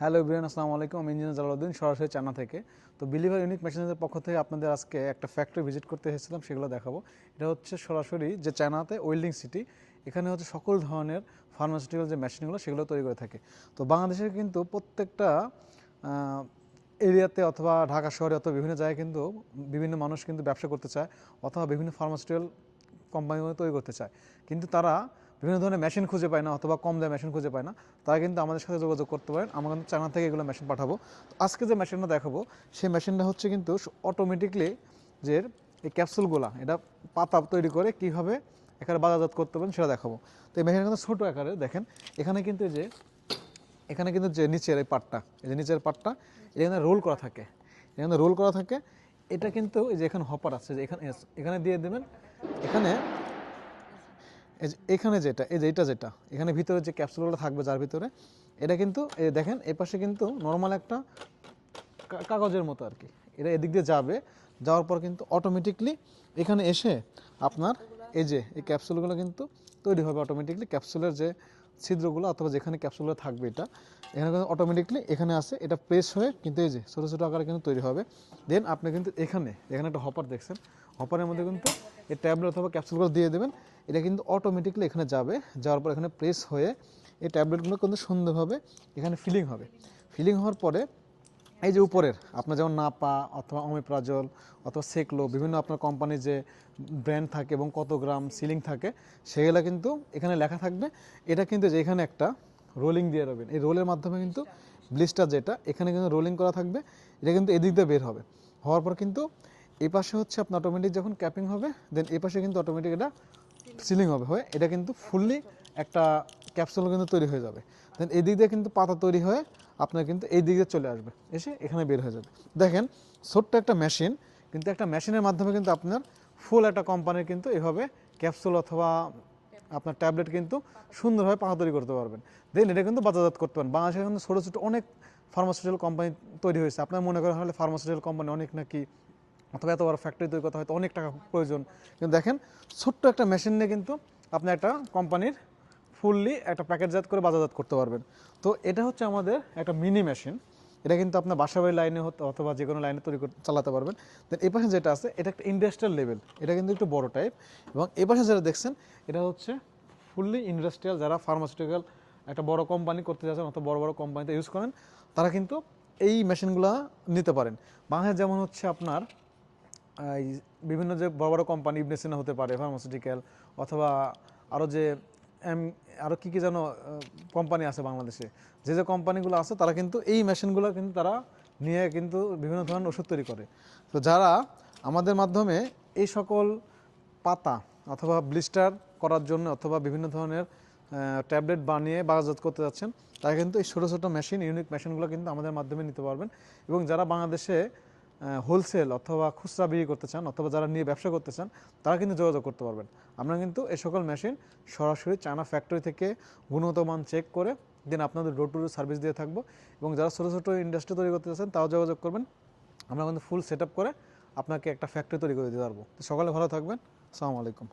Hello everyone, আসসালামু আলাইকুম। আমি ইঞ্জিনিয়ার জালালউদ্দিন, সরাসরি চায়না থেকে। তো বিলিভার ইউনিক মেশিনের পক্ষ থেকে আপনাদের আজকে একটা ফ্যাক্টরি ভিজিট করতে এসেছিলাম, সেগুলো দেখাবো। এটা হচ্ছে সরাসরি যে চায়নাতে ওয়েল্ডিং সিটি, এখানে হচ্ছে সকল ধরনের ফার্মাসিউটিক্যাল যে মেশিনগুলো সেগুলো তৈরি করে থাকে। তো বাংলাদেশের কিন্তু প্রত্যেকটা এরিয়াতে অথবা ঢাকা শহরে অথবা বিভিন্ন জায়গায় কিন্তু বিভিন্ন মানুষ কিন্তু ব্যবসা করতে চায় অথবা বিভিন্ন ফার্মাসিউটিক্যাল কোম্পানিগুলো তৈরি করতে চায়, কিন্তু তারা বিভিন্ন ধরনের মেশিন খুঁজে পায় না অথবা কম দামে মেশিন খুঁজে পায় না। তারা কিন্তু আমাদের সাথে যোগাযোগ করতে পারেন, আমরা কিন্তু চায়না থেকে এগুলো মেশিন পাঠাবো। তো আজকে যে মেশিনটা দেখাবো সেই মেশিনটা হচ্ছে কিন্তু অটোমেটিকলি যে এই ক্যাপসুলগুলো এটা পাতা তৈরি করে কীভাবে এখানে বাজারজাত করতে পারেন সেটা দেখাবো। তো এই মেশিন কিন্তু ছোটো আকারে দেখেন, এখানে কিন্তু যে নিচের এই পাটটা, এই যে নিচের পাটটা এখানে রোল করা থাকে, এখানে রোল করা থাকে। এটা কিন্তু এই যে এখানে হপার আছে, যে এখানে দিয়ে দেবেন। এখানে এখানে যেটা এখানে ভিতরে যে ক্যাপসুলগুলো থাকবে যার ভিতরে, এটা কিন্তু এই দেখেন এই পাশে কিন্তু নর্মাল একটা কাগজের মতো আর কি, এটা এদিক দিয়ে যাবে। যাওয়ার পর কিন্তু অটোমেটিকলি এখানে এসে আপনার এই ক্যাপসুলগুলো কিন্তু তৈরি হবে অটোমেটিকলি। ক্যাপসুলের যে ছিদ্রগুলো অথবা যেখানে ক্যাপসুলগুলো থাকবে এটা এখানে কিন্তু অটোমেটিকলি এখানে আসে, এটা প্রেস হয়ে কিন্তু এই যে ছোটো ছোটো আকারে কিন্তু তৈরি হবে। দেন আপনি কিন্তু এখানে একটা হপার দেখছেন, হপারের মধ্যে কিন্তু এই ট্যাবলেট অথবা ক্যাপসুলগুলো দিয়ে দেবেন। এটা কিন্তু অটোমেটিকলি এখানে যাবে, যাওয়ার পর এখানে প্রেস হয়ে এই ট্যাবলেটগুলো কিন্তু সুন্দরভাবে এখানে ফিলিং হবে। ফিলিং হওয়ার পরে এই যে উপরের আপনার যেমন নাপা অথবা অমিপ্রাজল অথবা সেকলো, বিভিন্ন আপনার কোম্পানির যে ব্র্যান্ড থাকে এবং কত গ্রাম সিলিং থাকে সেগুলো কিন্তু এখানে লেখা থাকবে। এটা কিন্তু যে এখানে একটা রোলিং দিয়ে রাখবেন, এই রোলের মাধ্যমে কিন্তু ব্লিস্টার যেটা এখানে কিন্তু রোলিং করা থাকবে, এটা কিন্তু এদিক দিয়ে বের হবে। হওয়ার পর কিন্তু এই পাশে হচ্ছে আপনার অটোমেটিক যখন ক্যাপিং হবে, দেন এই পাশে কিন্তু অটোমেটিক এটা সিলিং হবে, হয়ে এটা কিন্তু ফুললি একটা ক্যাপসুল কিন্তু তৈরি হয়ে যাবে। দেন এই দিক দিয়ে কিন্তু পাতা তৈরি হয়ে আপনার কিন্তু এই দিকে চলে আসবে, এসে এখানে বের হয়ে যাবে। দেখেন ছোট্ট একটা মেশিন, কিন্তু একটা মেশিনের মাধ্যমে কিন্তু আপনার ফুল একটা কোম্পানির কিন্তু এভাবে ক্যাপসুল অথবা আপনার ট্যাবলেট কিন্তু সুন্দরভাবে পাতা তৈরি করতে পারবেন। দেন এটা কিন্তু বাজারজাত করতে পারেন। বাংলাদেশে কিন্তু ছোটো ছোটো অনেক ফার্মাসিউটিক্যাল কোম্পানি তৈরি হয়েছে। আপনার মনে করেন হলে ফার্মাসিউটিক্যাল কোম্পানি অনেক নাকি অথবা এত বড় ফ্যাক্টরি তৈরি করতে হয়তো অনেক টাকা প্রয়োজন, কিন্তু দেখেন ছোট্ট একটা মেশিন নিয়ে কিন্তু আপনি একটা কোম্পানির ফুললি একটা প্যাকেটজাত করে বাজারজাত করতে পারবেন। তো এটা হচ্ছে আমাদের একটা মিনি মেশিন, এটা কিন্তু আপনার বাসাবাড়ির লাইনে অথবা যে কোনো লাইনে তৈরি করে চালাতে পারবেন। দেন এই পাশে যেটা আছে এটা একটা ইন্ডাস্ট্রিয়াল লেভেল, এটা কিন্তু একটু বড় টাইপ। এবং এই পাশে যেটা দেখছেন এটা হচ্ছে ফুললি ইন্ডাস্ট্রিয়াল, যারা ফার্মাসিউটিক্যাল একটা বড় কোম্পানি করতে যাচ্ছেন অথবা বড় বড় কোম্পানিতে ইউজ করেন তারা কিন্তু এই মেশিনগুলো নিতে পারেন। বাংলাদেশ যেমন হচ্ছে আপনার এই বিভিন্ন যে বড় বড় কোম্পানি ইবনে সিনা হতে পারে ফার্মাসিউটিক্যাল, অথবা আরও যে আরও কী যেন কোম্পানি আছে বাংলাদেশে, যে কোম্পানিগুলো আছে তারা কিন্তু এই মেশিনগুলো কিন্তু তারা নিয়ে কিন্তু বিভিন্ন ধরনের ওষুধ তৈরি করে। তো যারা আমাদের মাধ্যমে এই সকল পাতা অথবা ব্লিস্টার করার জন্য অথবা বিভিন্ন ধরনের ট্যাবলেট বানিয়ে বাজারজাত করতে যাচ্ছেন, তারা কিন্তু এই ছোটো ছোটো মেশিন, ইউনিক মেশিনগুলো কিন্তু আমাদের মাধ্যমে নিতে পারবেন। এবং যারা বাংলাদেশে হোলসেল অথবা খুচরা বিক্রি করতে চান অথবা যারা নিয়ে ব্যবসা করতে চান তারা কিন্তু যোগাযোগ করতে পারবেন। আমরা কিন্তু এই সকল মেশিন সরাসরি চায়না ফ্যাক্টরি থেকে গুণগত মান চেক করে দেন আপনাদের ডোর টু ডোর সার্ভিস দিয়ে থাকবো। এবং যারা ছোটো ছোটো ইন্ডাস্ট্রি তৈরি করতে চাচ্ছেন তাও যোগাযোগ করবেন, আমরা কিন্তু ফুল সেট আপ করে আপনাকে একটা ফ্যাক্টরি তৈরি করে দিতে পারবো। তো সকালে ভালো থাকবেন, আসসালামু আলাইকুম।